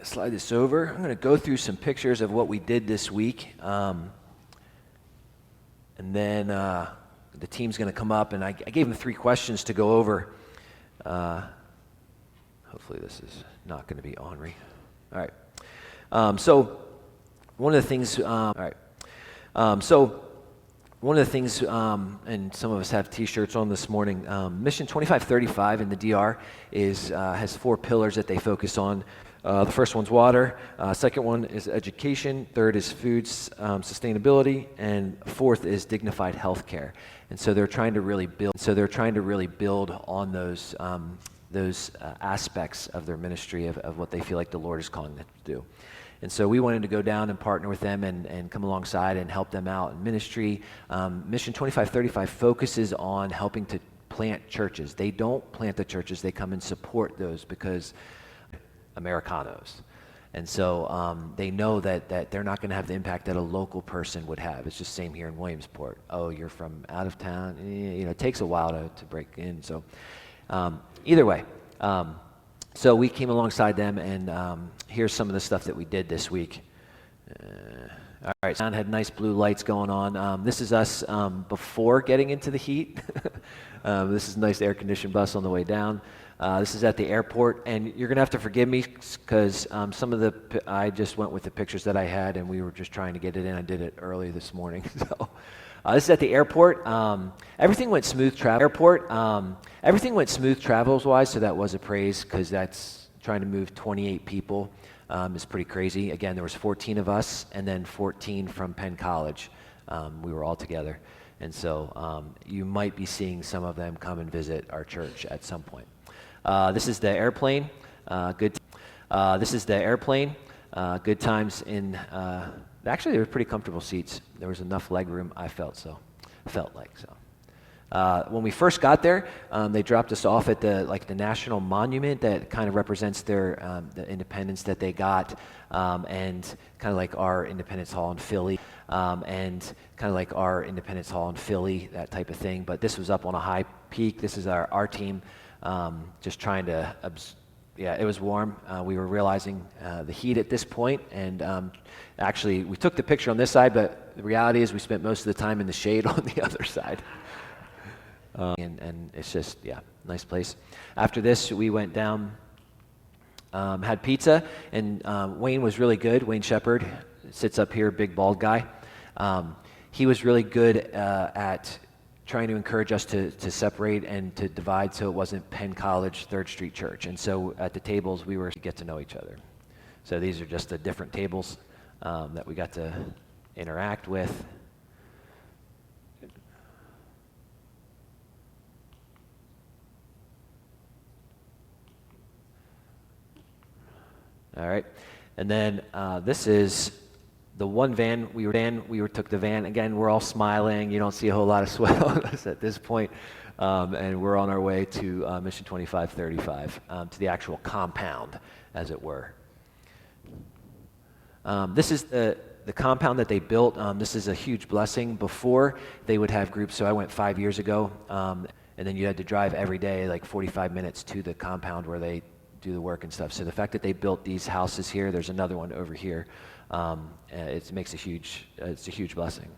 slide this over. I'm going to go through some pictures of what we did this week. And then the team's going to come up, and I gave them 3 questions to go over. Hopefully this is not going to be ornery. All right. So one of the things, and some of us have T-shirts on this morning. Mission 2535 in the DR has 4 pillars that they focus on. The first one's water. Second one is education. Third is food sustainability, and fourth is dignified healthcare. And so they're trying to really build on those aspects of their ministry of what they feel like the Lord is calling them to do. And so we wanted to go down and partner with them and come alongside and help them out in ministry. Mission 2535 focuses on helping to plant churches. They don't plant the churches, they come and support those because Americanos. And so they know that they're not going to have the impact that a local person would have. It's just same here in Williamsport. Oh, you're from out of town? It takes a while to break in. So either way, so we came alongside them, and here's some of the stuff that we did this week. All right, sound had nice blue lights going on. This is us before getting into the heat. This is a nice air-conditioned bus on the way down. This is at the airport, and you're going to have to forgive me because I just went with the pictures that I had, and we were just trying to get it in. I did it early this morning. So this is at the airport. Everything went smooth travels-wise, so that was a praise because that's trying to move 28 people is pretty crazy. Again, there was 14 of us and then 14 from Penn College. We were all together. And so you might be seeing some of them come and visit our church at some point. This is the airplane. Good times in. Actually, they were pretty comfortable seats. There was enough leg room. I felt like. When we first got there, they dropped us off at the national monument that kind of represents their the independence that they got, and kind of like our Independence Hall in Philly, that type of thing. But this was up on a high peak. This is our team. Just trying to, it was warm. We were realizing the heat at this point, and actually we took the picture on this side, but the reality is we spent most of the time in the shade on the other side. And it's just, nice place. After this, we went down, had pizza, and Wayne was really good. Wayne Shepard sits up here, big bald guy. He was really good at trying to encourage us to separate and to divide so it wasn't Penn College, 3rd Street Church. And so at the tables, we were to get to know each other. So these are just the different tables that we got to interact with. All right, and then this is the one van we took the van. Again, we're all smiling. You don't see a whole lot of sweat on us at this point. And we're on our way to Mission 2535, to the actual compound, as it were. This is the compound that they built. This is a huge blessing. Before, they would have groups. So I went 5 years ago, and then you had to drive every day, like 45 minutes to the compound where they do the work and stuff. So the fact that they built these houses here, there's another one over here. It makes it's a huge blessing.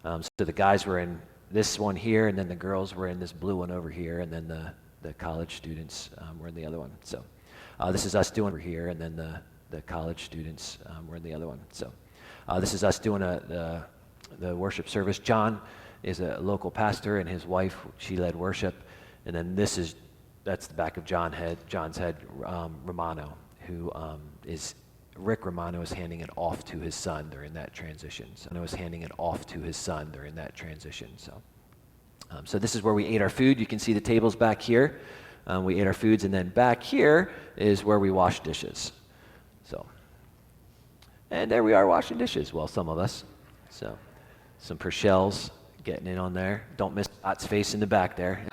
So the guys were in this one here, and then the girls were in this blue one over here, and then the college students were in the other one. So this is us doing over here, and then the college students were in the other one. So this is us doing the worship service. John is a local pastor, and his wife, she led worship. And then that's the back of John's head, Romano, who Rick Romano is handing it off to his son during that transition. So this is where we ate our food. You can see the tables back here. We ate our foods, and then back here is where we wash dishes. So, and there we are washing dishes. Well, some of us. So, some Purcell's getting in on there. Don't miss Scott's face in the back there.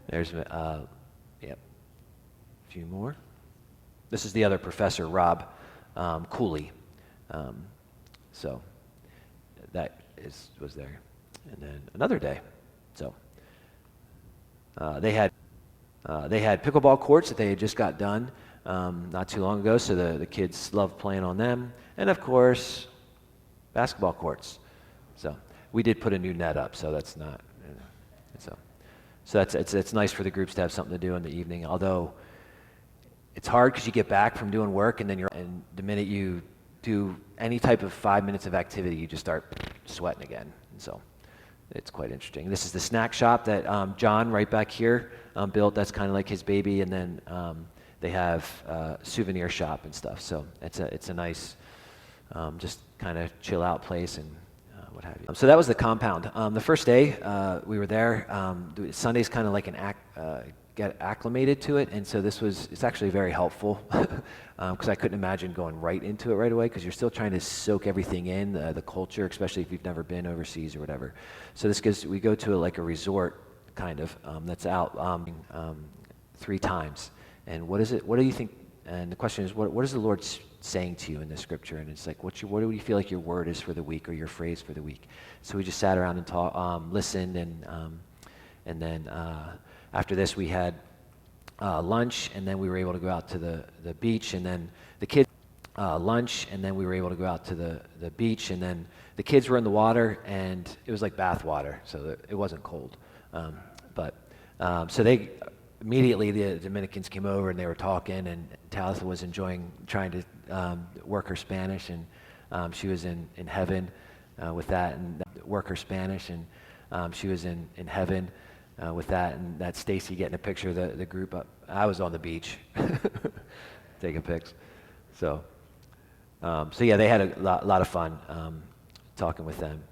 There's, a few more. This is the other professor, Rob Cooley. So that was there. And then another day. So they had They had pickleball courts that they had just got done not too long ago, so the kids loved playing on them. And of course, basketball courts. So we did put a new net up, so that's not, so it's nice for the groups to have something to do in the evening, although it's hard because you get back from doing work and and the minute you do any type of 5 minutes of activity, you just start sweating again. And so it's quite interesting. This is the snack shop that John right back here built. That's kind of like his baby. And then they have a souvenir shop and stuff. So it's a nice just kind of chill out place and what have you. So that was the compound. The first day we were there. Sunday's kind of like get acclimated to it, and so it's actually very helpful because I couldn't imagine going right into it right away because you're still trying to soak everything in, the culture, especially if you've never been overseas or whatever. So we go to like a resort kind of that's out 3 times. And what do you think? And the question is, what is the Lord saying to you in the scripture? And it's like, what do you feel like your word is for the week or your phrase for the week? So we just sat around and listened, and then after this we had lunch, and then we were able to go out to the beach, and then the kids lunch, and then we were able to go out to the beach, and then the kids were in the water, and it was like bath water, so it wasn't cold. So they immediately, the Dominicans came over and they were talking, and Talitha was enjoying trying to work her Spanish, and she was in heaven with that, and work her Spanish, and she was in heaven with that, and that's Stacy getting a picture of the group up. I was on the beach taking pics. So yeah, they had a lot of fun talking with them.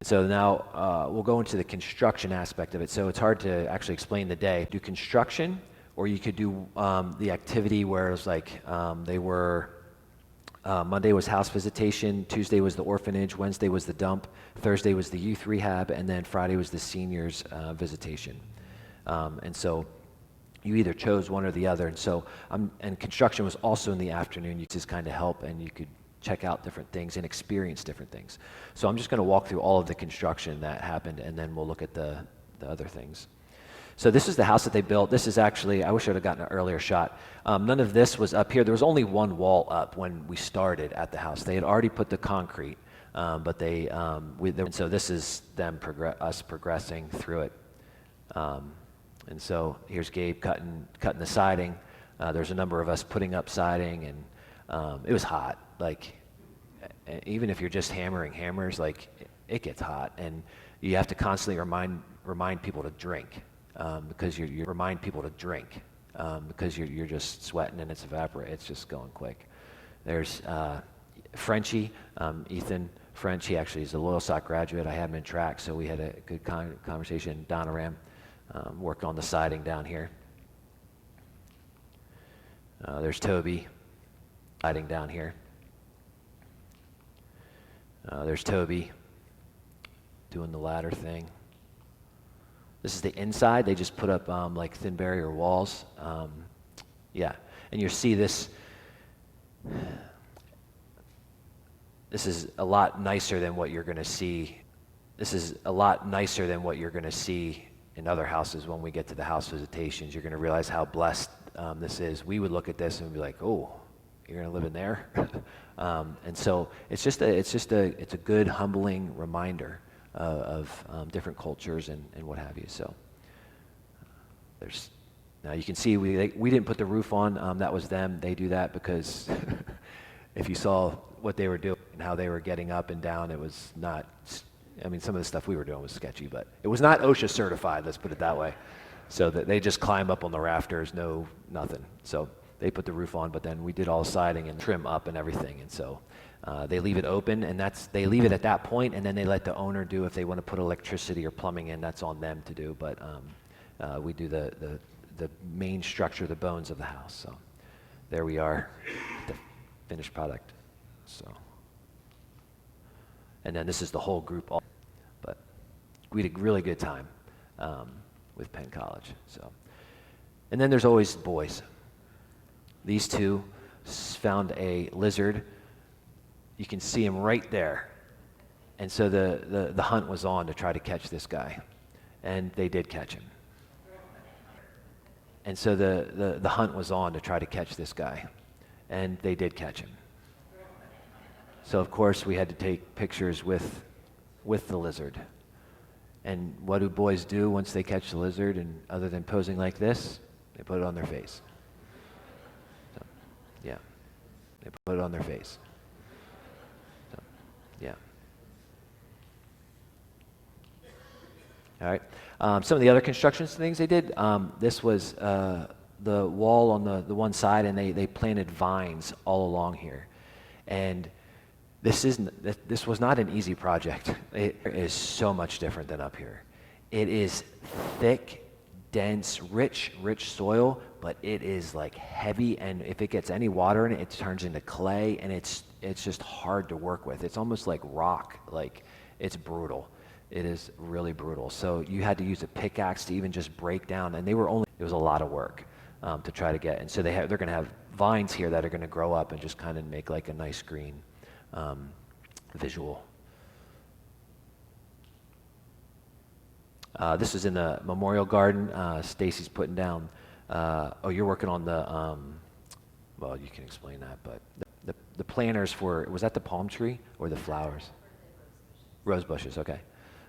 So now we'll go into the construction aspect of it. So it's hard to actually explain the day. Do construction, or you could do the activity where it was like they were, Monday was house visitation, Tuesday was the orphanage, Wednesday was the dump, Thursday was the youth rehab, and then Friday was the seniors visitation. And so you either chose one or the other. And so, and construction was also in the afternoon. You just kind of help, and you could check out different things and experience different things. So I'm just going to walk through all of the construction that happened, and then we'll look at the other things. So this is the house that they built. This is actually, I wish I would have gotten an earlier shot. None of this was up here. There was only one wall up when we started at the house. They had already put the concrete, but and so this is them us progressing through it. And so here's Gabe cutting the siding. There's a number of us putting up siding, and it was hot. Like, even if you're just hammering hammers, like, it gets hot, and you have to constantly remind people to drink, because you remind people to drink, because you're just sweating and it's evaporating. It's just going quick. There's Frenchie, Ethan French. He actually is a Loyal Sock graduate. I had him in track, so we had a good conversation. Donna Ram worked on the siding down here. There's Toby, siding down here. There's Toby doing the ladder thing. This is the inside. They just put up like thin barrier walls. Yeah, and you see this. This is a lot nicer than what you're going to see. This is a lot nicer than what you're going to see in other houses when we get to the house visitations. You're going to realize how blessed this is. We would look at this and be like, oh, you're going to live in there? And so it's a good, humbling reminder of different cultures and what have you. So now you can see we didn't put the roof on. That was them. They do that because if you saw what they were doing and how they were getting up and down, it was not. I mean, some of the stuff we were doing was sketchy, but it was not OSHA certified. Let's put it that way. So that they just climb up on the rafters, nothing. So they put the roof on, but then we did all the siding and trim up and everything. And so they leave it open, and they leave it at that point, and then they let the owner do if they want to put electricity or plumbing in. That's on them to do. But we do the main structure, the bones of the house. So there we are, the finished product. So, and then this is the whole group. But we had a really good time with Penn College. So, and then there's always boys. These two found a lizard. You can see him right there. And so the hunt was on to try to catch this guy. And they did catch him. And so the hunt was on to try to catch this guy. And they did catch him. So of course we had to take pictures with the lizard. And what do boys do once they catch the lizard? And other than posing like this, they put it on their face. So, yeah, they put it on their face. So, yeah. All right. Some of the other construction things they did. This was the wall on the one side, and they planted vines all along here. And this was not an easy project. It is so much different than up here. It is thick, dense, rich soil, but it is like heavy, and if it gets any water in it, it turns into clay, and it's just hard to work with. It's almost like rock. Like, it's brutal. It is really brutal. So you had to use a pickaxe to even just break down, and it was a lot of work to try to get. And so they're going to have vines here that are going to grow up and just kind of make like a nice green visual. This is in the memorial garden. Stacy's putting down. You're working on the. Well, you can explain that, but the planters for, was that the palm tree or the flowers? Rose bushes. Okay.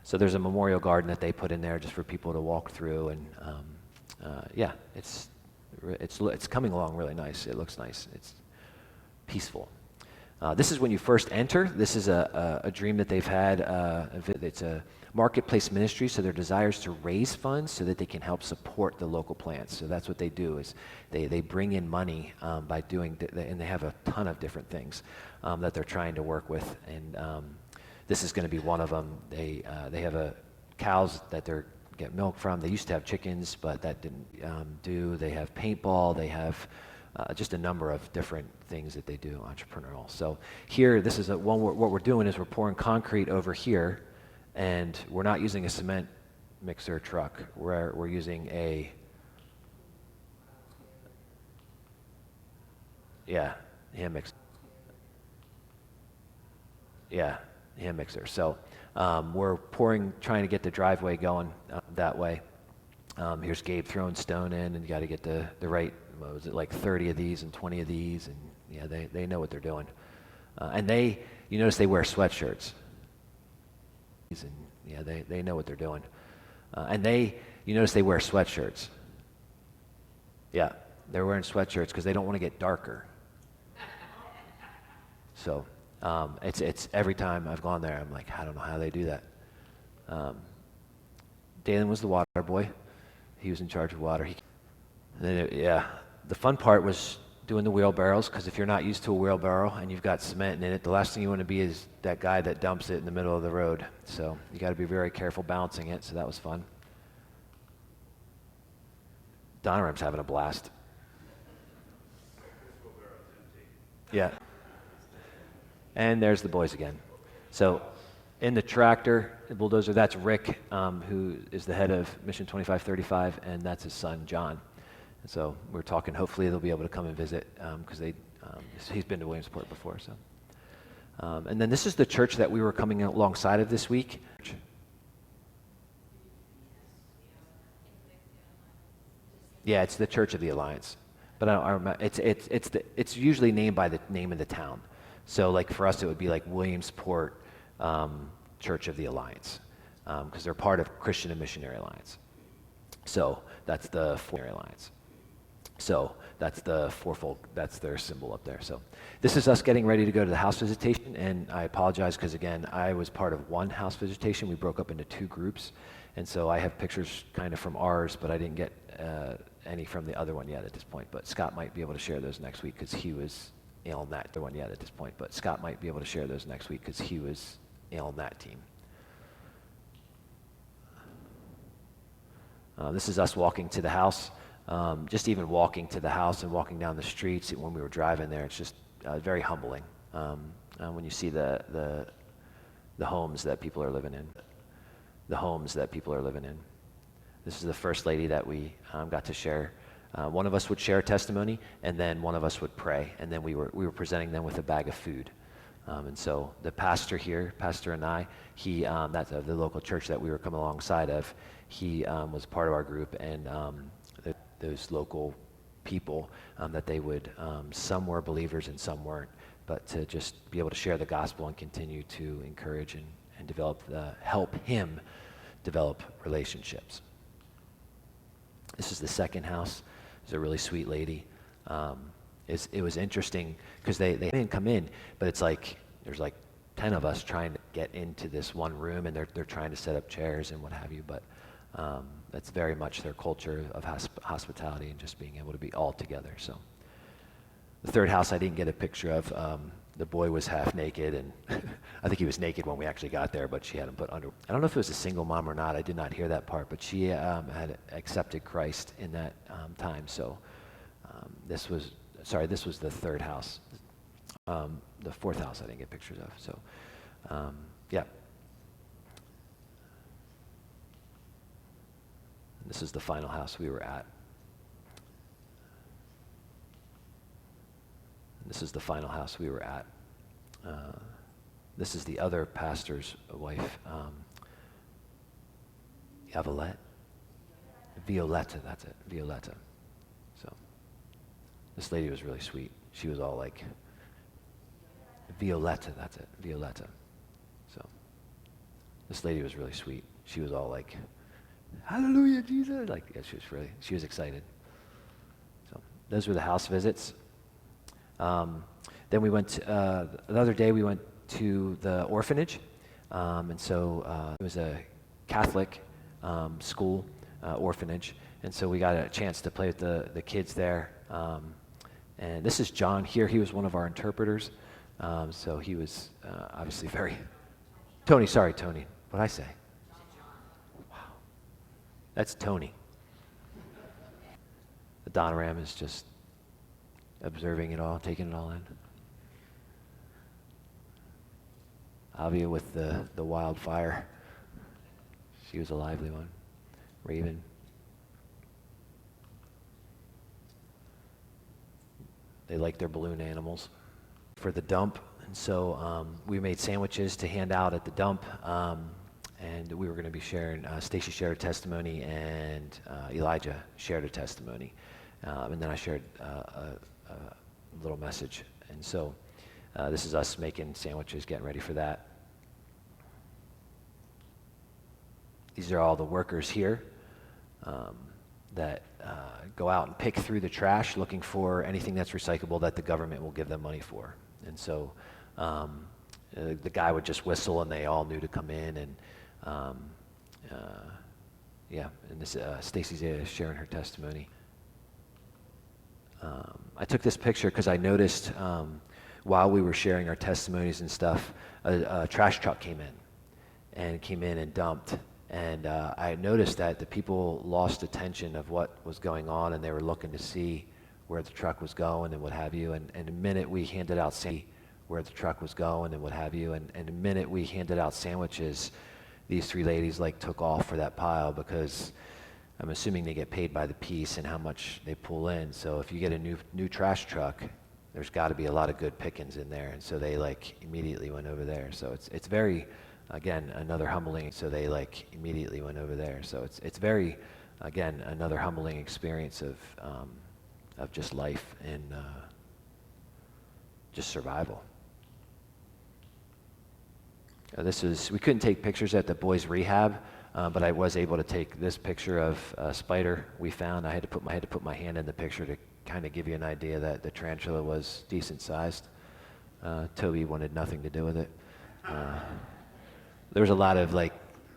So there's a memorial garden that they put in there just for people to walk through, and yeah, it's coming along really nice. It looks nice. It's peaceful. This is when you first enter. This is a dream that they've had. It's a marketplace ministry, so their desire is to raise funds so that they can help support the local plants. So that's what they do, is they bring in money by doing, and they have a ton of different things that they're trying to work with. And this is going to be one of them. They have cows that they get milk from. They used to have chickens, but that didn't do. They have paintball. They have just a number of different things that they do entrepreneurial. So here, this is what we're doing is we're pouring concrete over here, and we're not using a cement mixer truck. We're using a hand mixer. Yeah, hand mixer. So we're trying to get the driveway going that way. Here's Gabe throwing stone in, and you got to get the right, what was it, like 30 of these and 20 of these, and yeah, they know what they're doing. And you notice they wear sweatshirts. And yeah, they know what they're doing. And you notice they wear sweatshirts. Yeah, they're wearing sweatshirts because they don't want to get darker. So it's every time I've gone there, I'm like, I don't know how they do that. Dalen was the water boy. He was in charge of water. The fun part was doing the wheelbarrows, because if you're not used to a wheelbarrow and you've got cement in it, the last thing you want to be is that guy that dumps it in the middle of the road. So you got to be very careful balancing it, so that was fun. Donoram's having a blast. Yeah. And there's the boys again. So in the tractor, the bulldozer, that's Rick, who is the head of Mission 2535, and that's his son, John. And so we're talking, hopefully they'll be able to come and visit, because he's been to Williamsport before. So, and then this is the church that we were coming alongside of this week. Yeah, it's the Church of the Alliance, but I remember, it's usually named by the name of the town. So like for us, it would be like Williamsport Church of the Alliance, because they're part of Christian and Missionary Alliance. So that's the Alliance. So that's the fourfold, that's their symbol up there. So this is us getting ready to go to the house visitation, and I apologize because, again, I was part of one house visitation. We broke up into two groups, and so I have pictures kind of from ours, but I didn't get any from the other one yet at this point. But Scott might be able to share those next week because he was on that other one yet at this point. But Scott might be able to share those next week because he was on that team. This is us walking to the house. Just even walking to the house and walking down the streets when we were driving there, it's just very humbling when you see the homes that people are living in. The homes that people are living in. This is the first lady that we got to share. One of us would share a testimony, and then one of us would pray, and then we were presenting them with a bag of food. And so the pastor here, Pastor and I, that's the local church that we were coming alongside of. He was part of our group, and the those local people, that they would, some were believers and some weren't, but to just be able to share the gospel and continue to encourage and help him develop relationships. This is the second house. It's a really sweet lady. It was interesting because they didn't come in, but it's like there's like 10 of us trying to get into this one room, and they're trying to set up chairs and what have you, but that's very much their culture of hospitality and just being able to be all together. So the third house I didn't get a picture of. The boy was half naked, and I think he was naked when we actually got there, but she had him put under. I don't know if it was a single mom or not. I did not hear that part, but she had accepted Christ in that time. So this was the third house. The fourth house I didn't get pictures of. So yeah. This is the final house we were at. This is the final house we were at. This is the other pastor's wife, Violetta, that's it, Violetta. So this lady was really sweet. She was all like, Violetta, that's it, Violetta. So this lady was really sweet. She was all like, hallelujah, Jesus. Like, yeah, she was excited. So those were the house visits. Then we went, the other day we went to the orphanage, and so it was a Catholic school orphanage, and so we got a chance to play with the kids there. And this is John here. He was one of our interpreters, so he was obviously Tony. What did I say? Wow, that's Tony. The Donoram is just observing it all, taking it all in. Avia with the wildfire. She was a lively one. Raven. They like their balloon animals. For the dump, and so we made sandwiches to hand out at the dump, and we were going to be sharing, Stacy shared a testimony, and Elijah shared a testimony, and then I shared a little message. And so this is us making sandwiches, getting ready for that. These are all the workers here that go out and pick through the trash looking for anything that's recyclable that the government will give them money for. And so the guy would just whistle, and they all knew to come in. And and this Stacy's sharing her testimony. I took this picture because I noticed while we were sharing our testimonies and stuff, a trash truck came in and dumped. And I noticed that the people lost attention of what was going on, and they were looking to see where the truck was going and what have you. And the minute we handed out sandwiches, these three ladies took off for that pile, because I'm assuming they get paid by the piece and how much they pull in. So if you get a new trash truck, there's got to be a lot of good pickings in there. And so they immediately went over there. So it's very, again, another humbling. So they immediately went over there. So it's very, again, another humbling experience of just life and just survival. We couldn't take pictures at the boys' rehab, but I was able to take this picture of a spider we found. I had to put my hand in the picture to kind of give you an idea that the tarantula was decent sized. Toby wanted nothing to do with it. There was a lot of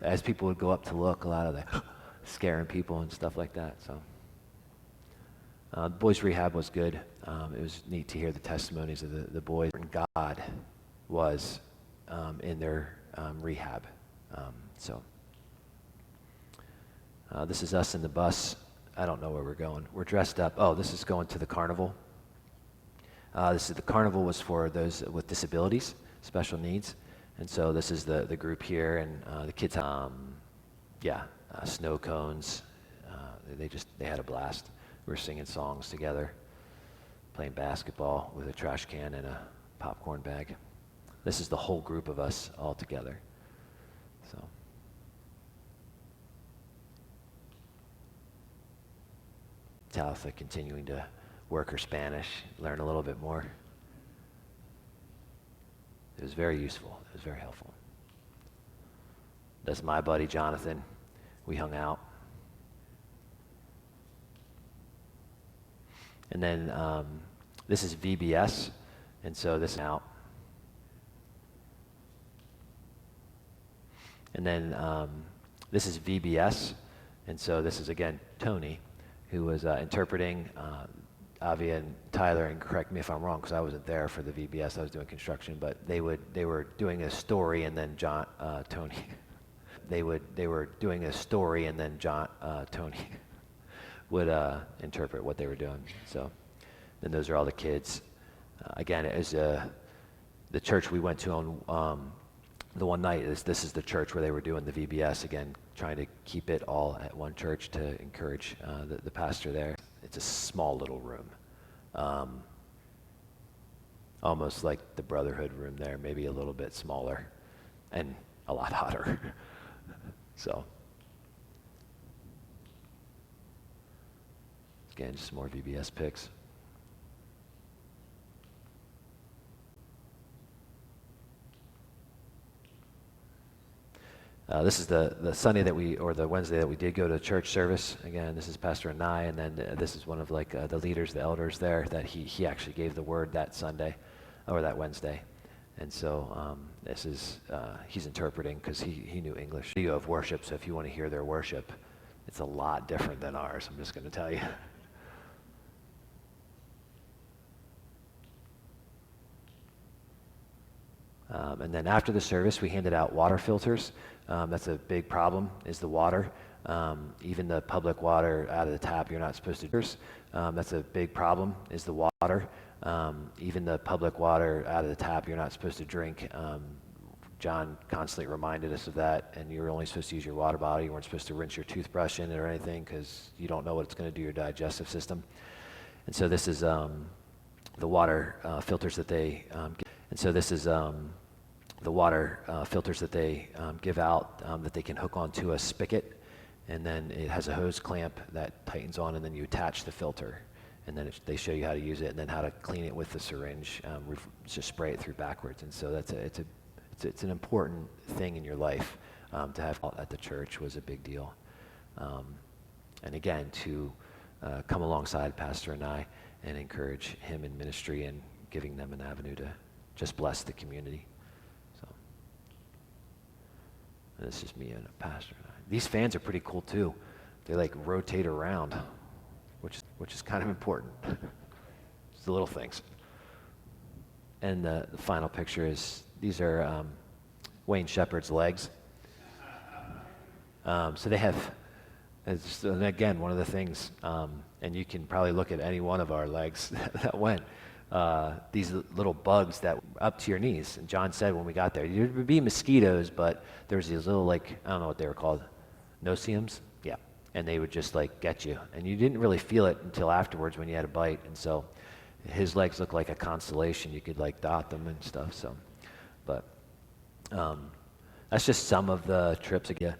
as people would go up to look, a lot of scaring people and stuff like that. So the boys' rehab was good. It was neat to hear the testimonies of the boys. God was in their rehab. This is us in the bus. I don't know where we're going. We're dressed up. Oh, this is going to the carnival. The carnival was for those with disabilities, special needs. And so this is the group here, and the kids, snow cones. They had a blast. We were singing songs together, playing basketball with a trash can and a popcorn bag. This is the whole group of us all together. So. Talitha continuing to work her Spanish, learn a little bit more. It was very useful. It was very helpful. That's my buddy Jonathan. We hung out. And then this is VBS, and so this is out. And then this is VBS, and so this is, again, Tony, who was interpreting. Avia and Tyler, and correct me if I'm wrong, because I wasn't there for the VBS. I was doing construction, but they were doing a story, and then Tony. They were doing a story, and then Tony would interpret what they were doing. So, then those are all the kids. Again, it was the church we went to on the one night. This is the church where they were doing the VBS. Again, trying to keep it all at one church to encourage the pastor there. It's a small little room, almost like the Brotherhood room there, maybe a little bit smaller, and a lot hotter. So, again, just more VBS pics. This is the Sunday or the Wednesday that we did go to church service. Again, this is Pastor Anai, and then this is one of the leaders, the elders there, that he actually gave the word that Sunday, or that Wednesday. And so this is, he's interpreting because he knew English. Video of worship, so if you want to hear their worship, it's a lot different than ours, I'm just going to tell you. And then after the service, we handed out water filters. That's a big problem, is the water. Even the public water out of the tap, you're not supposed to drink. That's a big problem, is the water. Even the public water out of the tap, you're not supposed to drink. John constantly reminded us of that, and you were only supposed to use your water bottle. You weren't supposed to rinse your toothbrush in it or anything, because you don't know what it's going to do to your digestive system. And so this is the water filters that they the water filters that they give out that they can hook onto a spigot, and then it has a hose clamp that tightens on, and then you attach the filter, and then they show you how to use it, and then how to clean it with the syringe, just spray it through backwards. And so it's an important thing in your life to have at the church. Was a big deal. And again, to come alongside Pastor and I and encourage him in ministry and giving them an avenue to just bless the community. And it's just me and a pastor. These fans are pretty cool too. They rotate around, which is kind of important. It's the little things. And the final picture is, these are Wayne Shepherd's legs. So they have, and again, one of the things, and you can probably look at any one of our legs that went. These little bugs that were up to your knees. And John said when we got there, there would be mosquitoes, but there was these little, I don't know what they were called, no-see-ums? Yeah. And they would just get you. And you didn't really feel it until afterwards when you had a bite. And so his legs looked like a constellation. You could dot them and stuff. So, but that's just some of the trips again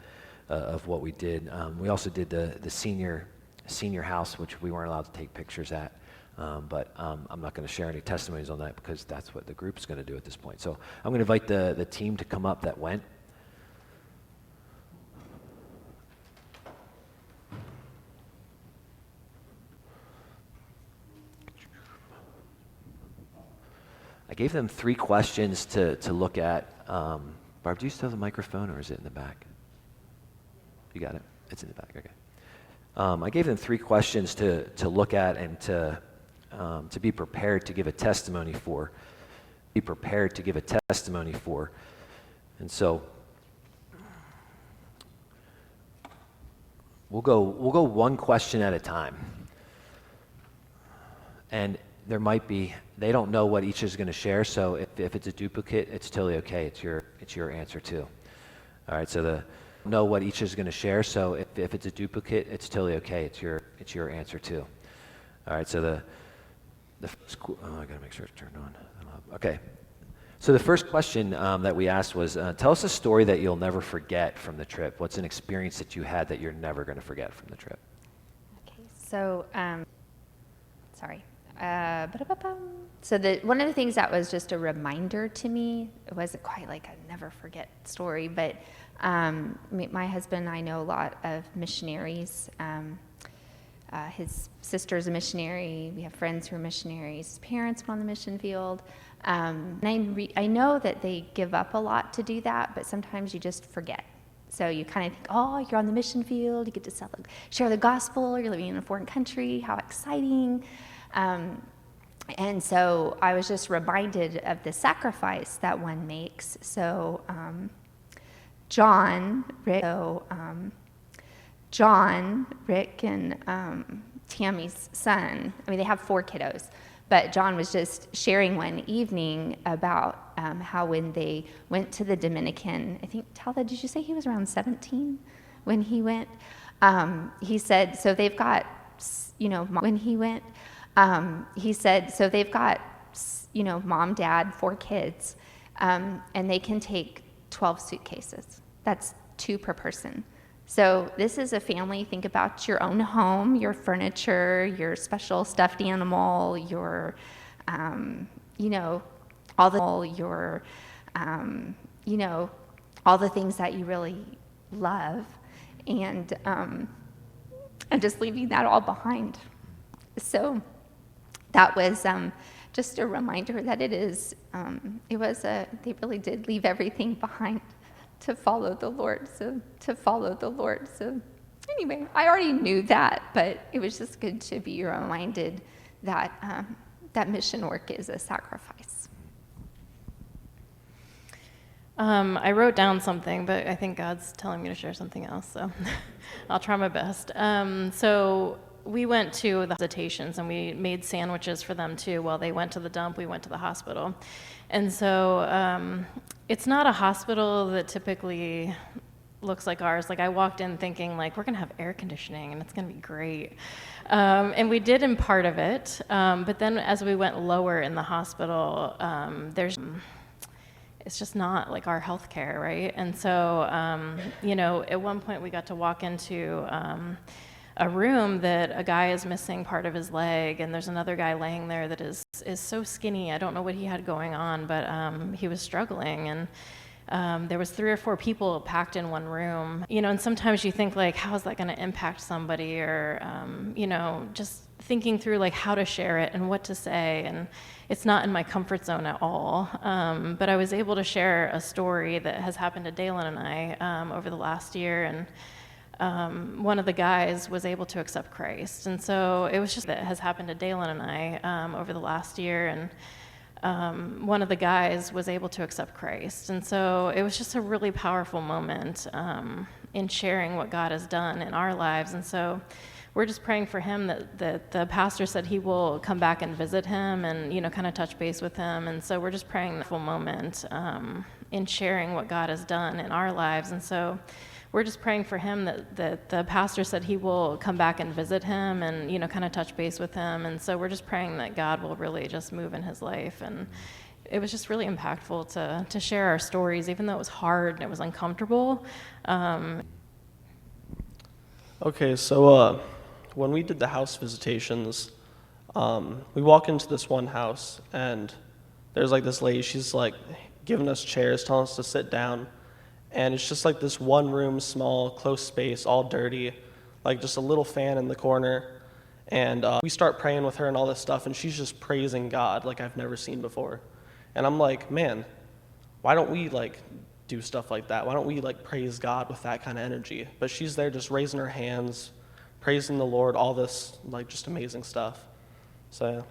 of what we did. We also did the senior house, which we weren't allowed to take pictures at. But I'm not going to share any testimonies on that because that's what the group's going to do at this point. So I'm going to invite the team to come up that went. I gave them 3 questions to look at. Barb, do you still have the microphone, or is it in the back? You got it? It's in the back, okay. I gave them 3 questions to look at and to be prepared to give a testimony for. And so we'll go one question at a time. And there might be, they don't know what each is going to share, so if it's a duplicate, it's totally okay. It's your answer too. All right, so know what each is going to share, so if it's a duplicate, it's totally okay. It's your answer too. All right, so I gotta make sure it's turned on. Okay, so the first question that we asked was, tell us a story that you'll never forget from the trip. What's an experience that you had that you're never going to forget from the trip? Okay, So, sorry. So one of the things that was just a reminder to me, it wasn't quite like a never forget story, but my husband and I know a lot of missionaries. His sister's a missionary. We have friends who are missionaries. His parents were on the mission field. And I know that they give up a lot to do that, but sometimes you just forget. So you kind of think, oh, you're on the mission field, you get to share the gospel, you're living in a foreign country, how exciting. And so I was just reminded of the sacrifice that one makes. So John, Rick, and Tammy's son, I mean, they have 4 kiddos, but John was just sharing one evening about how when they went to the Dominican, I think, Talda, did you say he was around 17 when he went? He said, so they've got, when he went, he said, so they've got, mom, dad, 4 kids, and they can take 12 suitcases. That's 2 per person. So this is a family. Think about your own home, your furniture, your special stuffed animal, your, all the things that you really love, and just leaving that all behind. So that was just a reminder that they really did leave everything behind to follow the Lord. So anyway, I already knew that, but it was just good to be reminded that that mission work is a sacrifice. I wrote down something, but I think God's telling me to share something else, so I'll try my best. So we went to the visitations, and we made sandwiches for them too. While they went to the dump, we went to the hospital. And so it's not a hospital that typically looks like ours. Like, I walked in thinking, like, we're gonna have air conditioning and it's gonna be great. And we did in part of it, but then as we went lower in the hospital, it's just not like our healthcare, right? And so, at one point we got to walk into a room that a guy is missing part of his leg, and there's another guy laying there that is so skinny. I don't know what he had going on, but he was struggling, and there was 3 or 4 people packed in one room. And sometimes you think, like, how is that going to impact somebody, or just thinking through, like, how to share it and what to say, and it's not in my comfort zone at all. But I was able to share a story that has happened to Dalen and I over the last year, and one of the guys was able to accept Christ. And so it was just that has happened to Dalen and I over the last year, and one of the guys was able to accept Christ. And so it was just a really powerful moment in sharing what God has done in our lives. And so we're just praying for him that the pastor said he will come back and visit him and, kind of touch base with him. And so we're just praying that full moment in sharing what God has done in our lives. And so we're just praying for him that the pastor said he will come back and visit him and, kind of touch base with him. And so we're just praying that God will really just move in his life. And it was just really impactful to share our stories, even though it was hard and it was uncomfortable. Okay, so when we did the house visitations, we walk into this one house, and there's like this lady, she's like giving us chairs, telling us to sit down. And it's just like this one room, small, close space, all dirty, like just a little fan in the corner. And we start praying with her and all this stuff, and she's just praising God like I've never seen before. And I'm like, man, why don't we like do stuff like that? Why don't we like praise God with that kind of energy? But she's there just raising her hands, praising the Lord, all this like just amazing stuff. So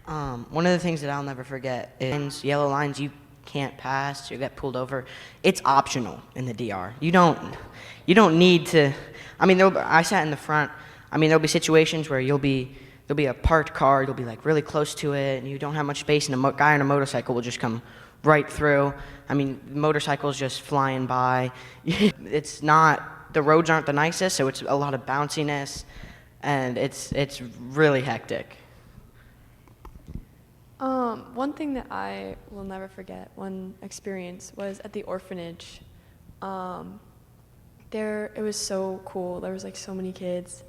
one of the things that I'll never forget is yellow lines you can't pass, you get pulled over. It's optional in the DR. You don't need to. I mean, I sat in the front. I mean, there'll be situations where there'll be a parked car, you'll be like really close to it, and you don't have much space, and a guy on a motorcycle will just come right through. I mean, motorcycles just flying by. It's not, the roads aren't the nicest, so it's a lot of bounciness, and it's really hectic. One thing that I will never forget, one experience, was at the orphanage. It was so cool. There was like so many kids,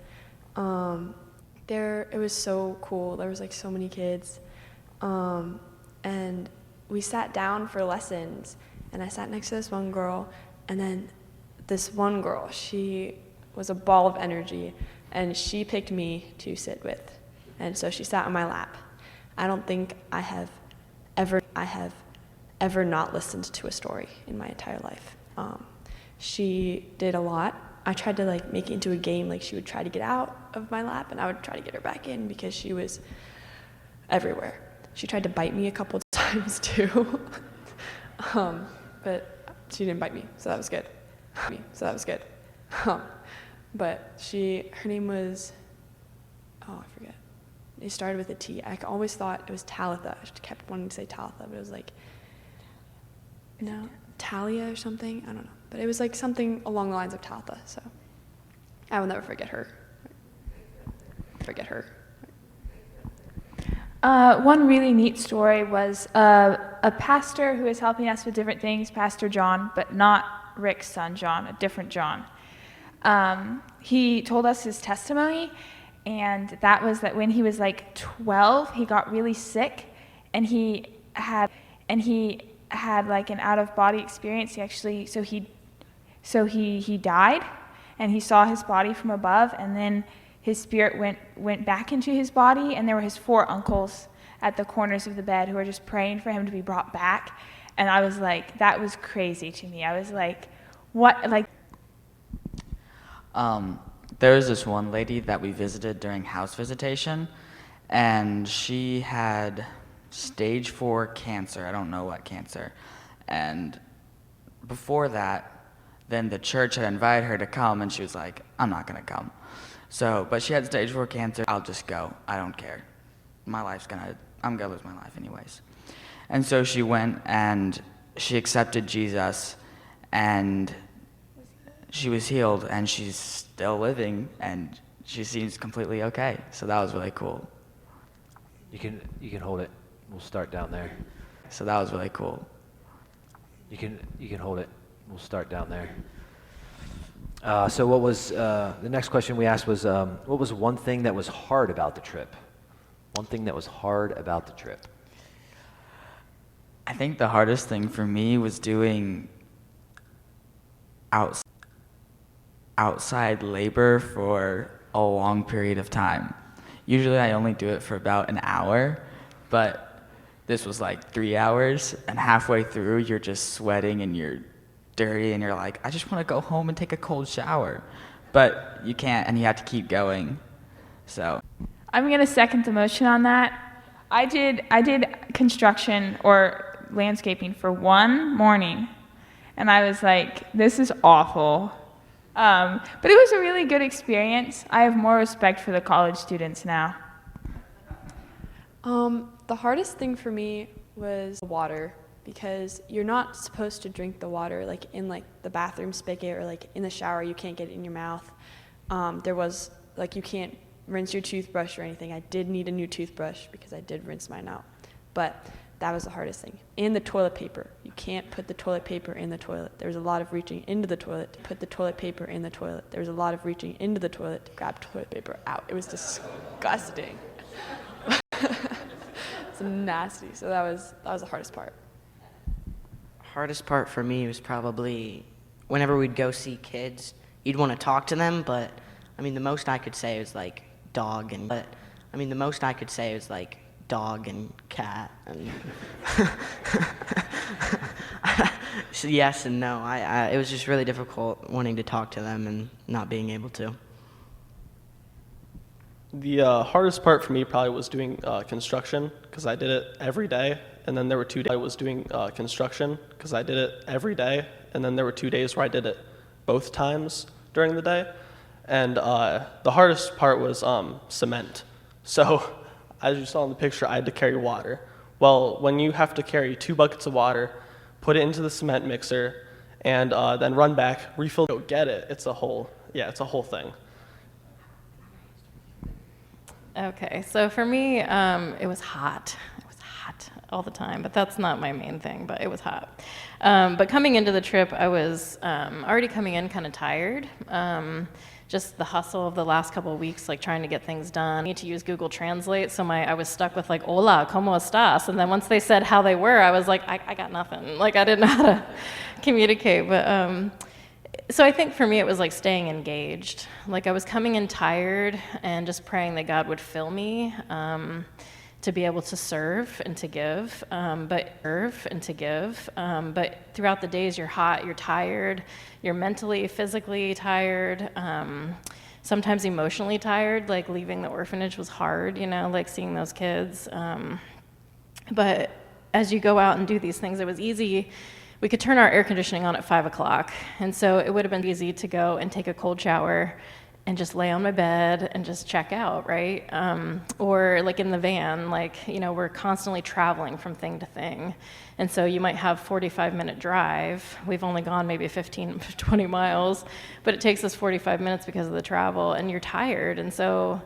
It was so cool. There was like so many kids. And we sat down for lessons, and I sat next to this one girl, and then this one girl, she was a ball of energy, and she picked me to sit with. And so she sat on my lap. I don't think I have ever not listened to a story in my entire life. She did a lot. I tried to like make it into a game, like she would try to get out of my lap and I would try to get her back in because she was everywhere. She tried to bite me a couple times too. But she didn't bite me, so that was good. But her name was, I forget. It started with a T. I always thought it was Talitha. I kept wanting to say Talitha, but it was like, no, Talia or something. I don't know. But it was like something along the lines of Talitha, so I will never forget her. One really neat story was a pastor who was helping us with different things, Pastor John, but not Rick's son John, a different John. He told us his testimony, and that was that when he was like 12, he got really sick, and he had like an out-of-body experience. He died, and he saw his body from above, and then his spirit went back into his body, and there were his 4 uncles at the corners of the bed who were just praying for him to be brought back. And I was like, that was crazy to me. I was like, what? Like, there was this one lady that we visited during house visitation, and she had stage 4 cancer. I don't know what cancer. And before that, then the church had invited her to come, and she was like, I'm not going to come. So, but she had stage 4 cancer. I'll just go. I don't care. I'm going to lose my life anyways. And so she went, and she accepted Jesus, and she was healed, and she's still living, and she seems completely okay. So that was really cool. You can hold it. We'll start down there. So that was really cool. You can hold it. We'll start down there. So what was the next question we asked was what was one thing that was hard about the trip? One thing that was hard about the trip. I think the hardest thing for me was doing outside labor for a long period of time. Usually I only do it for about an hour, but this was like 3 hours, and halfway through you're just sweating and you're dirty and you're like, I just want to go home and take a cold shower. But you can't, and you have to keep going. So I'm going to second the motion on that. I did construction or landscaping for one morning, and I was like, this is awful. But it was a really good experience. I have more respect for the college students now. The hardest thing for me was water, because you're not supposed to drink the water like in like the bathroom spigot or like in the shower. You can't get it in your mouth. There was like, you can't rinse your toothbrush or anything. I did need a new toothbrush because I did rinse mine out, but that was the hardest thing. And the toilet paper. You can't put the toilet paper in the toilet. There was a lot of reaching into the toilet to put the toilet paper in the toilet. There was a lot of reaching into the toilet to grab toilet paper out. It was disgusting. It's nasty. So that was the hardest part. Hardest part for me was probably whenever we'd go see kids, you'd want to talk to them, but I mean the most I could say was like dog and cat and so yes and no. It was just really difficult wanting to talk to them and not being able to. The hardest part for me probably was doing construction, because I did it every day, and then there were 2 days I was doing construction, because I did it every day, and then there were 2 days where I did it both times during the day. And the hardest part was cement. So as you saw in the picture, I had to carry water. Well, when you have to carry 2 buckets of water, put it into the cement mixer, and then run back, refill, go get it, it's a whole thing. Okay, so for me, it was hot. It was hot all the time, but that's not my main thing, but it was hot. But coming into the trip, I was already coming in kind of tired. just the hustle of the last couple of weeks, like trying to get things done. I need to use Google Translate, so I was stuck with like, hola, ¿cómo estás? And then once they said how they were, I was like, I got nothing. Like, I didn't know how to communicate. But so I think for me, it was like staying engaged. Like, I was coming in tired and just praying that God would fill me to be able to serve and to give, but throughout the days, you're hot, you're tired, you're mentally, physically tired, sometimes emotionally tired. Like, leaving the orphanage was hard, you know, like seeing those kids. But as you go out and do these things, it was easy. We could turn our air conditioning on at 5 o'clock, and so it would have been easy to go and take a cold shower and just lay on my bed and just check out, right? Or like in the van, like, you know, we're constantly traveling from thing to thing. And so you might have 45-minute drive. We've only gone maybe 15, 20 miles, but it takes us 45 minutes because of the travel, and you're tired. And so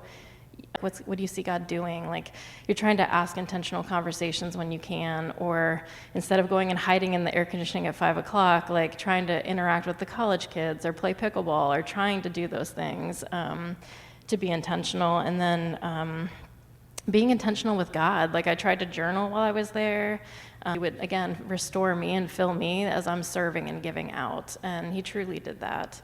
what do you see God doing? Like, you're trying to ask intentional conversations when you can, or instead of going and hiding in the air conditioning at 5 o'clock, like trying to interact with the college kids or play pickleball or trying to do those things to be intentional. And then being intentional with God. Like, I tried to journal while I was there. He would, again, restore me and fill me as I'm serving and giving out. And he truly did that.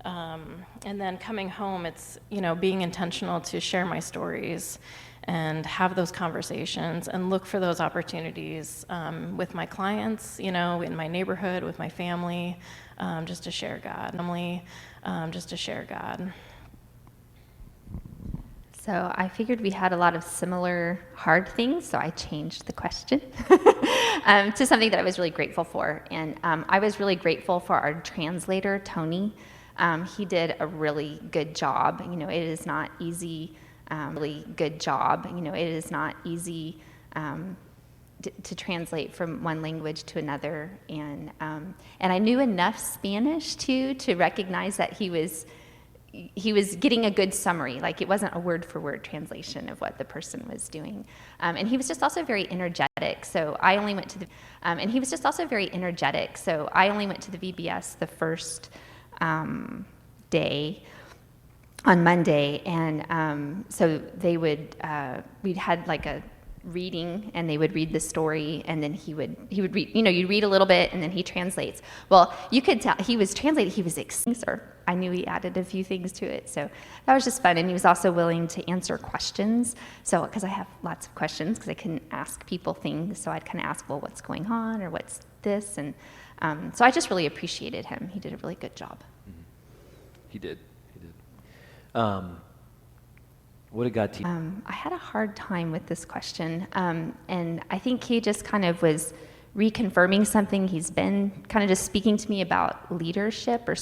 And then coming home, it's, you know, being intentional to share my stories and have those conversations and look for those opportunities with my clients, you know, in my neighborhood, with my family, just to share God. Just to share God. So I figured we had a lot of similar hard things, so I changed the question to something that I was really grateful for. And I was really grateful for our translator, Tony. He did a really good job. You know, it is not easy, really good job. You know, it is not easy to translate from one language to another. And I knew enough Spanish, too, to recognize that he was getting a good summary. Like, it wasn't a word-for-word translation of what the person was doing. And he was just also very energetic. So I only went to the, and he was just also very energetic. So I only went to the VBS the first day on Monday, and so they would we'd had like a reading, and they would read the story, and then he would read, you know, you read a little bit and then he translates. Well, you could tell he was translating, he was I knew he added a few things to it, so that was just fun. And he was also willing to answer questions, so because I have lots of questions because I couldn't ask people things, so I'd kind of ask, well, what's going on, or what's this, and so I just really appreciated him. He did a really good job. He did. What did God teach? I had a hard time with this question, and I think he just kind of was reconfirming something he's been kind of just speaking to me about leadership or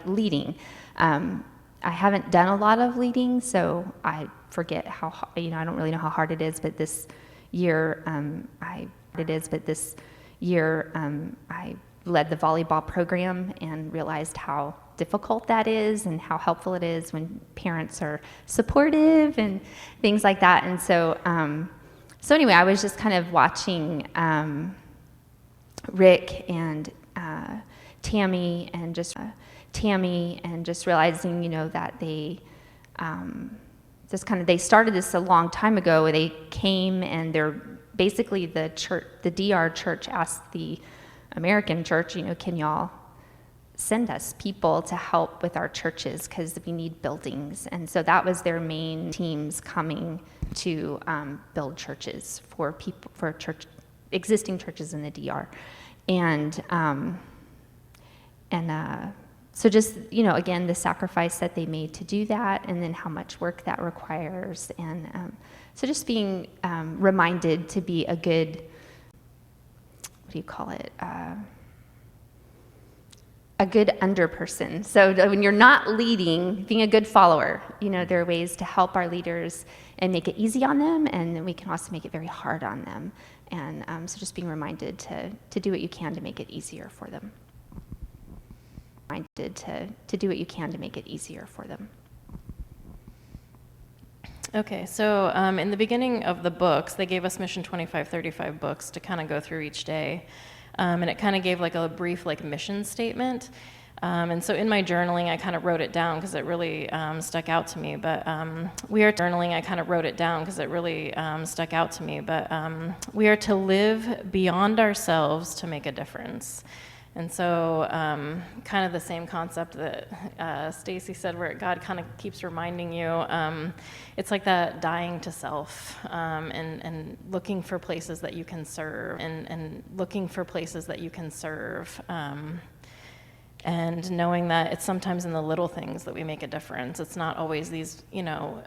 leading. I haven't done a lot of leading, so I forget how, you know, I don't really know how hard it is, but this year I led the volleyball program and realized how difficult that is and how helpful it is when parents are supportive and things like that. And so, so anyway, I was just kind of watching Rick and Tammy and just realizing, you know, that they they started this a long time ago. They came and they're basically the church, the DR church asked the American church, you know, can y'all send us people to help with our churches because we need buildings. And so that was their main teams coming to build churches for people, for existing churches in the DR. And so just, you know, again, the sacrifice that they made to do that, and then how much work that requires. And so just being reminded to be a good, what do you call it? A good underperson. So when you're not leading, being a good follower, you know, there are ways to help our leaders and make it easy on them, and then we can also make it very hard on them. And so just being reminded to do what you can to make it easier for them. To do what you can to make it easier for them. Okay, so in the beginning of the books, they gave us Mission 2535 books to kind of go through each day. And it kind of gave like a brief like mission statement. And so in my journaling, I kind of wrote it down because it really stuck out to me. But we are to live beyond ourselves to make a difference. And so kind of the same concept that Stacy said, where God kind of keeps reminding you, it's like that dying to self and looking for places that you can serve and knowing that it's sometimes in the little things that we make a difference. It's not always these,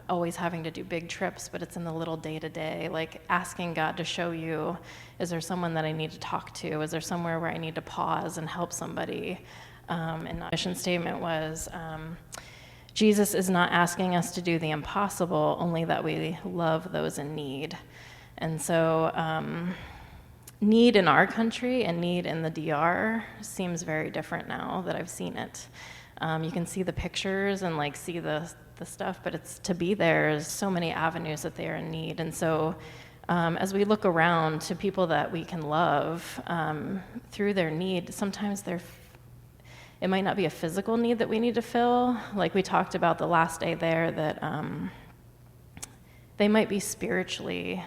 always having to do big trips, but it's in the little day-to-day, like asking God to show you, is there someone that I need to talk to? Is there somewhere where I need to pause and help somebody? And the mission statement was, Jesus is not asking us to do the impossible, only that we love those in need. And so, need in our country and need in the DR seems very different now that I've seen it. You can see the pictures and like see the stuff, but it's to be there's so many avenues that they are in need. And so as we look around to people that we can love through their need, sometimes it might not be a physical need that we need to fill. Like we talked about the last day there, that they might be spiritually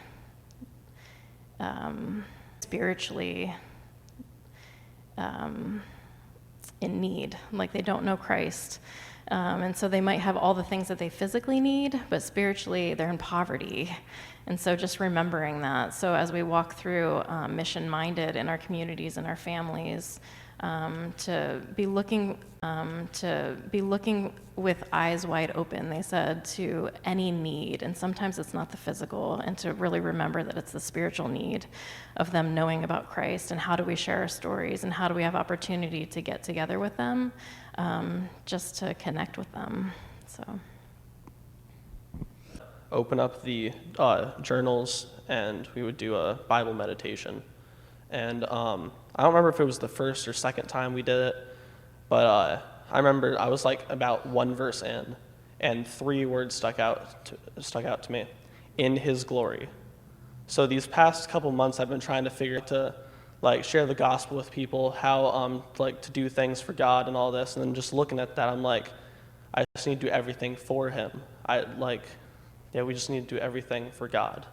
in need, like they don't know Christ. And so they might have all the things that they physically need, but spiritually they're in poverty. And so just remembering that. So as we walk through mission-minded in our communities and our families, to be looking with eyes wide open, they said, to any need. And sometimes it's not the physical, and to really remember that it's the spiritual need of them knowing about Christ, and how do we share our stories, and how do we have opportunity to get together with them, just to connect with them. So Open up the journals, and we would do a Bible meditation. And I don't remember if it was the first or second time we did it, but I remember I was like about one verse in, and 3 words stuck out to me: in His glory. So these past couple months, I've been trying to figure out to like share the gospel with people, how like to do things for God and all this. And then just looking at that, I'm like, I just need to do everything for Him. We just need to do everything for God.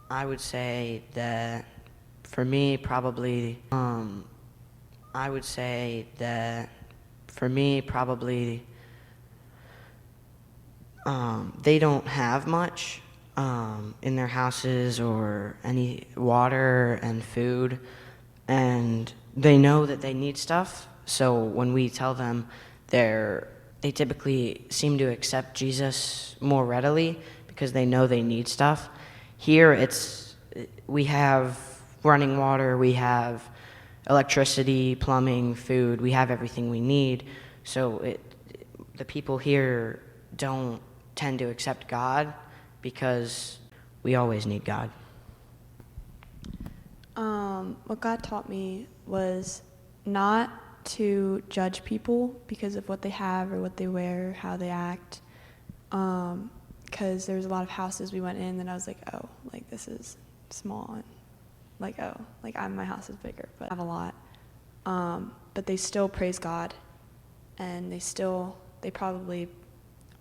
I would say that for me, probably, they don't have much in their houses or any water and food, and they know that they need stuff. So when we tell them, they typically seem to accept Jesus more readily because they know they need stuff. Here, we have running water, we have electricity, plumbing, food, we have everything we need. So the people here don't tend to accept God because we always need God. What God taught me was not to judge people because of what they have or what they wear, how they act. Because there was a lot of houses we went in and I was like, oh, like this is small, and like, oh, like my house is bigger, but I have a lot. But they still praise God, and they probably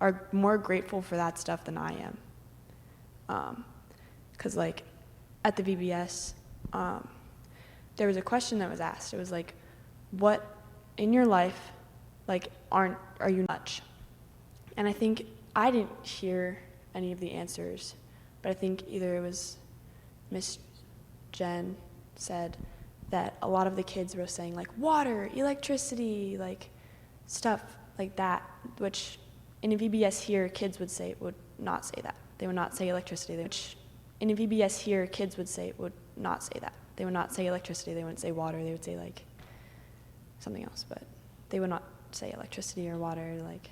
are more grateful for that stuff than I am. Because like at the VBS, there was a question that was asked. It was like, what in your life, like, are you much? And I think I didn't hear any of the answers, but I think either it was Miss Jen said that a lot of the kids were saying like water, electricity, like stuff like that, which in a VBS here, kids would not say that. They would not say electricity. Which in a VBS here, kids would not say that. They would not say electricity. They wouldn't say water. They would say like something else, but they would not say electricity or water. Like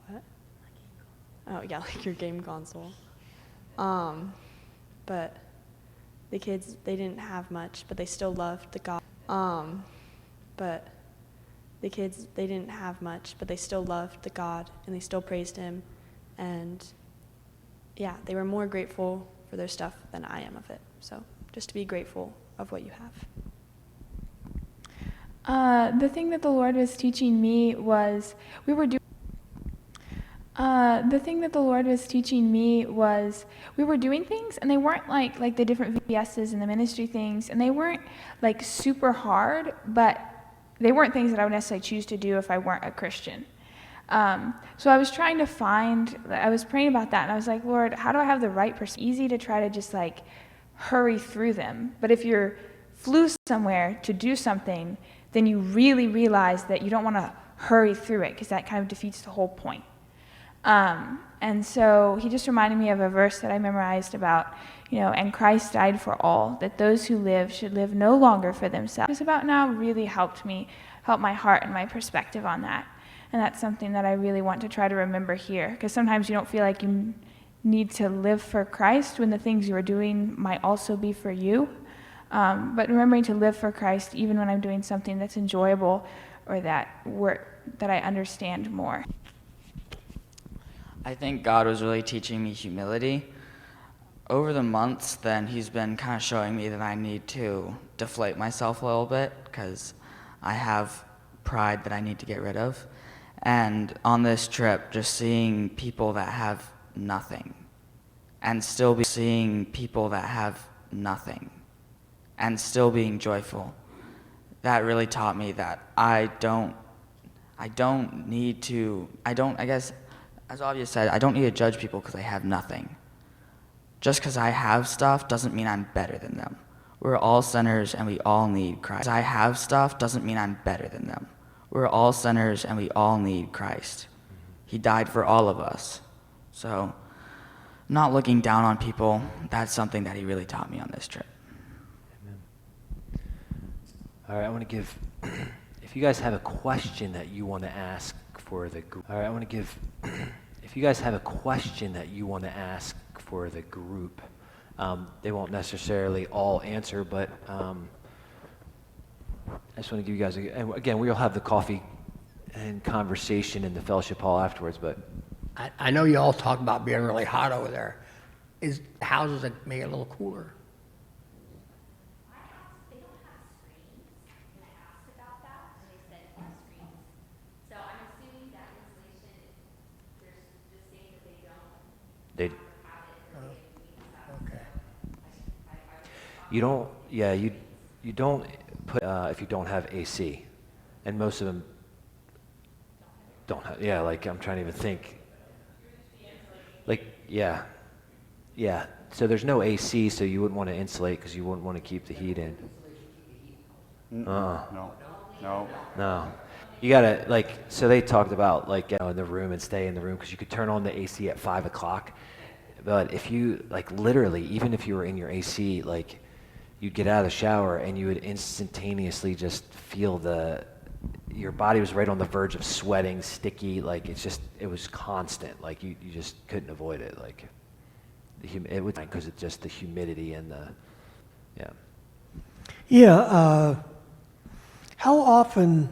what? Oh yeah, like your game console. But the kids, they didn't have much, but they still loved the God. But the kids, they didn't have much, but they still loved the God, and they still praised Him. And yeah, they were more grateful for their stuff than I am of it. So just to be grateful of what you have. The thing that the Lord was teaching me was we were doing. The thing that the Lord was teaching me was we were doing things, and they weren't like the different VBSs and the ministry things, and they weren't like super hard, but they weren't things that I would necessarily choose to do if I weren't a Christian. So I was praying about that, and I was like, Lord, how do I have the right person? Easy to try to just like hurry through them, but if you're flew somewhere to do something, then you really realize that you don't want to hurry through it, because that kind of defeats the whole point. And so he just reminded me of a verse that I memorized about, and Christ died for all, that those who live should live no longer for themselves. It's about now really helped my heart and my perspective on that. And that's something that I really want to try to remember here, because sometimes you don't feel like you need to live for Christ when the things you are doing might also be for you. But remembering to live for Christ even when I'm doing something that's enjoyable or that I understand more. I think God was really teaching me humility. Over the months, then, he's been kind of showing me that I need to deflate myself a little bit, because I have pride that I need to get rid of. And on this trip, just seeing people that have nothing, and still seeing people that have nothing, and still being joyful, that really taught me that I guess, as obvious said, I don't need to judge people because they have nothing. Just because I have stuff doesn't mean I'm better than them. We're all sinners and we all need Christ. I have stuff doesn't mean I'm better than them. We're all sinners and we all need Christ. He died for all of us. So, not looking down on people, that's something that he really taught me on this trip. Amen. All right, I want to give, if you guys have a question that you want to ask for the group. All right, if you guys have a question that you want to ask for the group, they won't necessarily all answer, but I just want to give you guys, and again, we'll have the coffee and conversation in the fellowship hall afterwards, but. I know you all talk about being really hot over there. Is houses that make it a little cooler? They don't have screens. And I asked about that, and they said no screens. So I'm assuming that insulation, they're just saying that they don't They, have it. Or Okay. you don't, yeah, you don't put, if you don't have AC, and most of them don't have, yeah, like, I'm trying to even think. Like, yeah, so there's no AC, so you wouldn't want to insulate because you wouldn't want to keep the heat in. No. No. You gotta, like, so they talked about, like, in the room and stay in the room because you could turn on the AC at 5 o'clock. But if you, like, literally, even if you were in your AC, like, you'd get out of the shower and you would instantaneously just feel your body was right on the verge of sweating, sticky, like, it was constant. Like, you just couldn't avoid it. Like, it would, because it's just the humidity and yeah. Yeah, how often,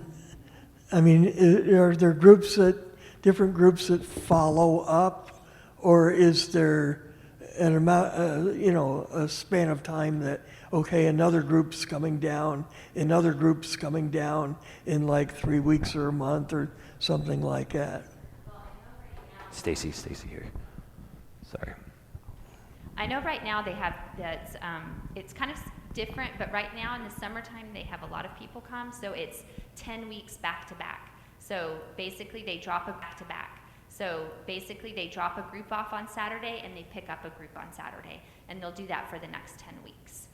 I mean, are there different groups that follow up, or is there an amount, a span of time that, okay, another group's coming down, another group's coming down in like 3 weeks or a month or something like that? Stacy here. Sorry. I know right now they have that, it's kind of different, but right now in the summertime they have a lot of people come, so it's 10 weeks back to back. So basically they drop a back to back. So basically they drop a group off on Saturday and they pick up a group on Saturday, and they'll do that for the next 10 weeks.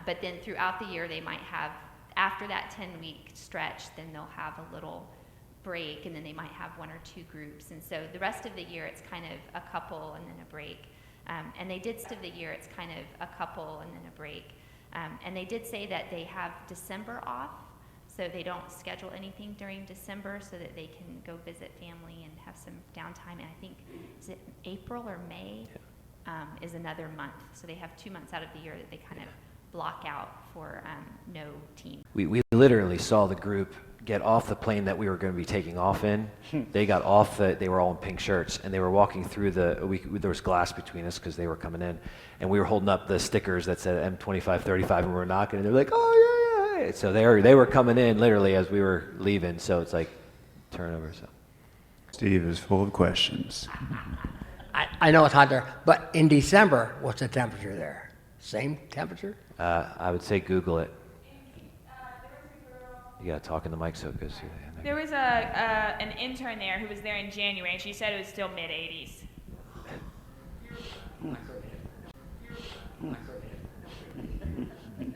But then throughout the year they might have, after that 10-week stretch, then they'll have a little break, and then they might have 1 or 2 groups. And so the rest of the year it's kind of a couple and then a break. And they did of the year it's kind of a couple and then a break. And they did say that they have December off, so they don't schedule anything during December so that they can go visit family and have some downtime. And I think, is it April or May is another month. So they have 2 months out of the year that they kind of block out for no team. We literally saw the group get off the plane that we were going to be taking off in. They got off, they were all in pink shirts, and they were walking through there was glass between us because they were coming in, and we were holding up the stickers that said M2535, and we were knocking, and they're like, oh, yeah, So they were coming in literally as we were leaving. So it's like turnover. So Steve is full of questions. I know it's hot there, but in December, what's the temperature there? Same temperature? I would say Google it. You gotta talk in the mic so it goes through. There was an intern there who was there in January, and she said it was still mid 80s.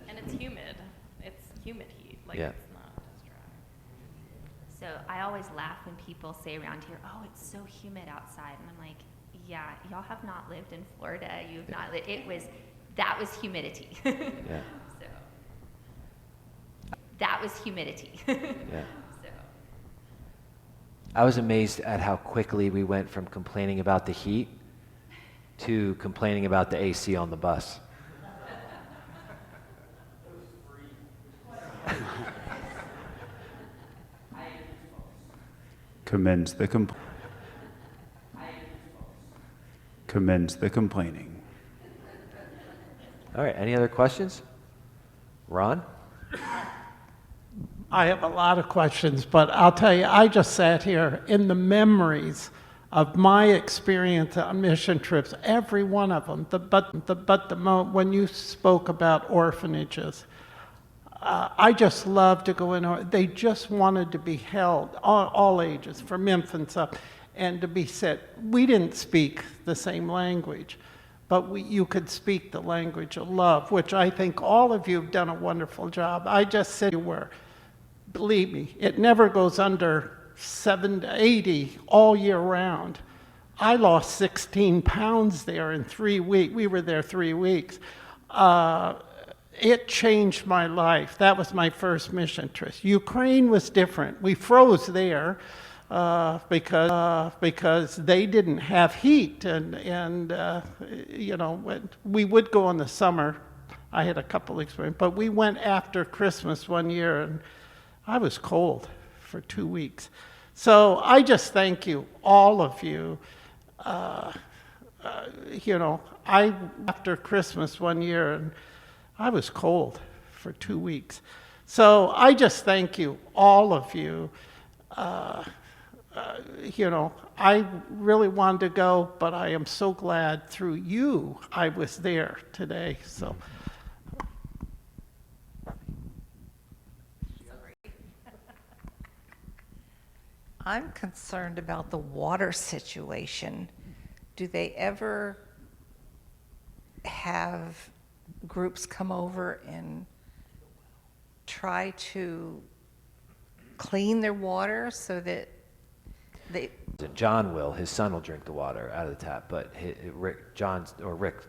And it's humid. It's humid heat. Like Yeah. it's not as dry. So I always laugh when people say around here, "Oh, it's so humid outside," and I'm like, "Yeah, y'all have not lived in Florida. You've not lived. That was humidity." Yeah. So that was humidity. Yeah. So I was amazed at how quickly we went from complaining about the heat to complaining about the AC on the bus. Commends the complaining. All right, any other questions? Ron? I have a lot of questions, but I'll tell you, I just sat here in the memories of my experience on mission trips, every one of them. When you spoke about orphanages, I just love to go in. They just wanted to be held, all ages, from infants up, and to be said. We didn't speak the same language, but you could speak the language of love, which I think all of you have done a wonderful job. I just said you were. Believe me, it never goes under 7 to 80 all year round. I lost 16 pounds there in 3 weeks. We were there 3 weeks. It changed my life. That was my first mission trip. Ukraine was different. We froze there because they didn't have heat, and we would go in the summer. I had a couple experiences, but we went after Christmas one year, and I was cold for 2 weeks. So I just thank you, all of you. After Christmas one year, and I was cold for 2 weeks. So I just thank you, all of you. I really wanted to go, but I am so glad through you I was there today. So. I'm concerned about the water situation. Do they ever have groups come over and try to clean their water so that they... John will. His son will drink the water out of the tap, but Rick,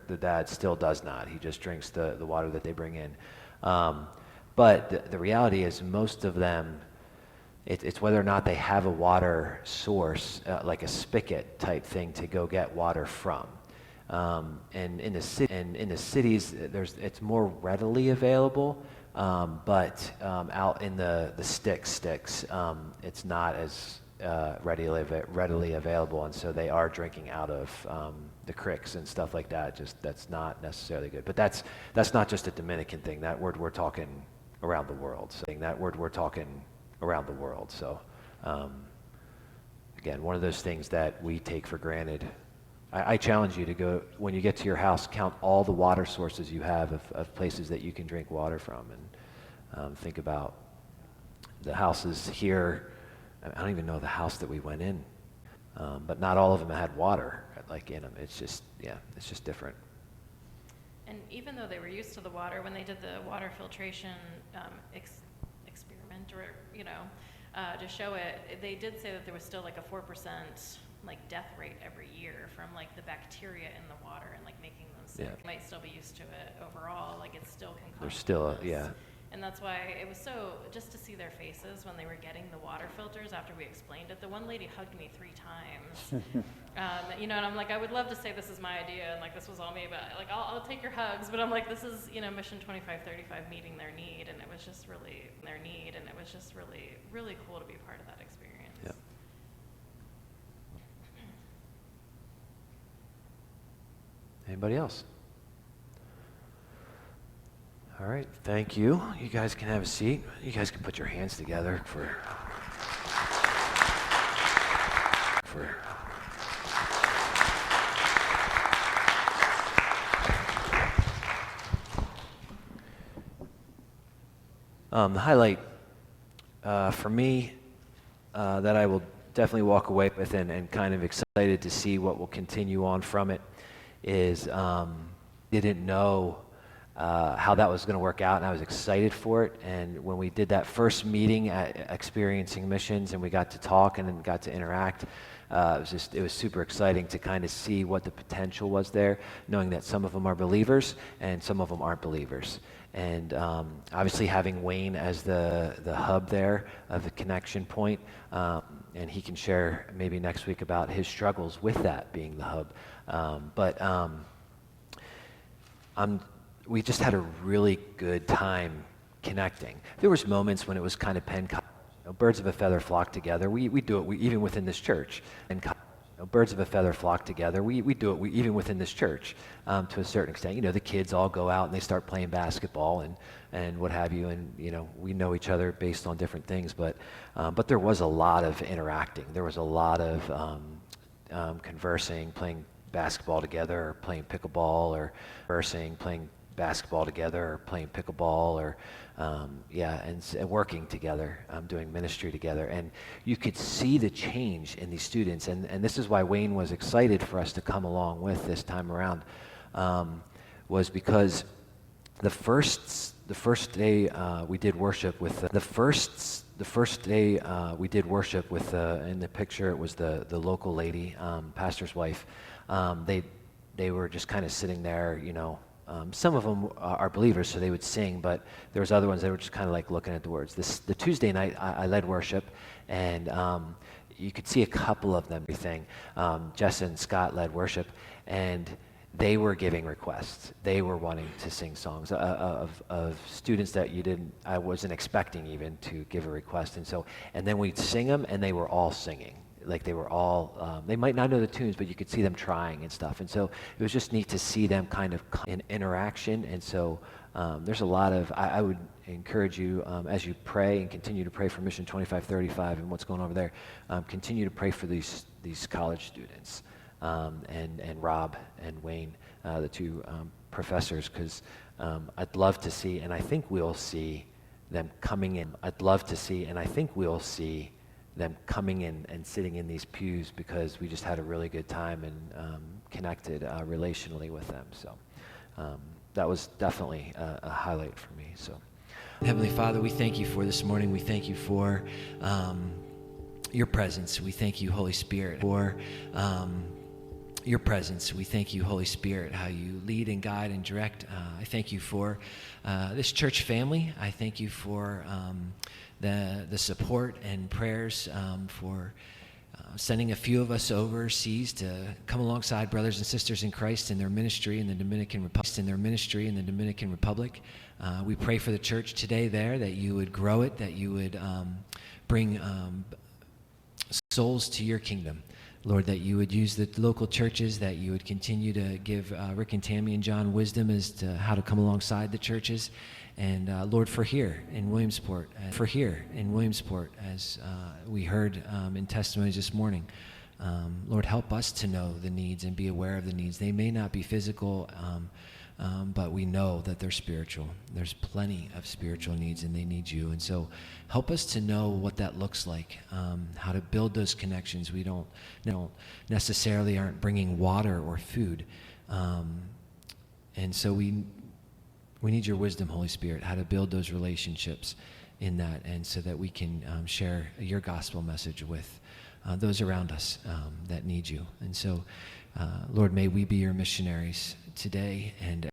the dad, still does not. He just drinks the water that they bring in. But the reality is most of them, it's whether or not they have a water source, like a spigot type thing to go get water from. And in the cities, it's more readily available, but out in the sticks, it's not as readily available, and so they are drinking out of the creeks and stuff like that. Just that's not necessarily good. But that's not just a Dominican thing. That word we're talking around the world. So again, one of those things that we take for granted. I challenge you to go, when you get to your house, count all the water sources you have of places that you can drink water from, and think about the houses here. I don't even know the house that we went in, but not all of them had water like in them. It's just different. And even though they were used to the water, when they did the water filtration experiment, or to show it, they did say that there was still like a 4% like death rate every year from like the bacteria in the water and like making them sick. Yeah. They might still be used to it overall. Like it still can cause. There's still illness. And that's why it was so, just to see their faces when they were getting the water filters after we explained it. The one lady hugged me 3 times. And I'm like, I would love to say this is my idea and like this was all me, but like I'll take your hugs. But I'm like, this is, Mission 2535 meeting their need, and it was just really really cool to be part of that experience. Yeah. Anybody else? All All right, thank you. You guys can have a seat. You guys can put your hands together for the highlight for me that I will definitely walk away with and kind of excited to see what will continue on from it is didn't know how that was going to work out, and I was excited for it. And when we did that first meeting at Experiencing Missions and we got to talk and then got to interact, it was super exciting to kind of see what the potential was there, knowing that some of them are believers and some of them aren't believers. And obviously having Wayne as the hub there of the connection point, and he can share maybe next week about his struggles with that being the hub. We just had a really good time connecting. There was moments when it was kind of birds of a feather flock together. We do it even within this church. And birds of a feather flock together. We do it even within this church to a certain extent. The kids all go out and they start playing basketball and what have you. And we know each other based on different things. But there was a lot of interacting. There was a lot of conversing, playing basketball together, or playing pickleball, or conversing, playing basketball together, or playing pickleball, or and working together, doing ministry together. And you could see the change in these students, and this is why Wayne was excited for us to come along with this time around, was because the first day we did worship with in the picture it was the local lady, pastor's wife. They were just kind of sitting there, some of them are believers, so they would sing, but there was other ones that were just kind of like looking at the words. The Tuesday night, I led worship, and you could see a couple of them. Jess and Scott led worship, and they were giving requests. They were wanting to sing songs of students that I wasn't expecting even to give a request, and then we'd sing them, and they were all singing. Like they were all, they might not know the tunes, but you could see them trying and stuff. And so it was just neat to see them kind of in interaction. And so there's a lot of, I would encourage you as you pray and continue to pray for Mission 2535 and what's going on over there, continue to pray for these college students and Rob and Wayne, the two professors, because I'd love to see, and I think we'll see them coming in. I'd love to see, and I think we'll see them coming in and sitting in these pews because we just had a really good time and connected relationally with them. So that was definitely a highlight for me. So, Heavenly Father, we thank you for this morning. We thank you for your presence. We thank you, Holy Spirit, for your presence. We thank you, Holy Spirit, how you lead and guide and direct. I thank you for this church family. I thank you for the support and prayers for sending a few of us overseas to come alongside brothers and sisters in Christ in their ministry in the Dominican Republic. We pray for the church today there, that you would grow it, that you would bring souls to your kingdom. Lord, that you would use the local churches, that you would continue to give Rick and Tammy and John wisdom as to how to come alongside the churches. And Lord, for here in Williamsport, as we heard in testimonies this morning, Lord, help us to know the needs and be aware of the needs. They may not be physical, but we know that they're spiritual. There's plenty of spiritual needs, and they need you. And so help us to know what that looks like, how to build those connections. We don't necessarily aren't bringing water or food. And so we need your wisdom, Holy Spirit, how to build those relationships in that, and so that we can share your gospel message with those around us that need you. And so, Lord, may we be your missionaries today and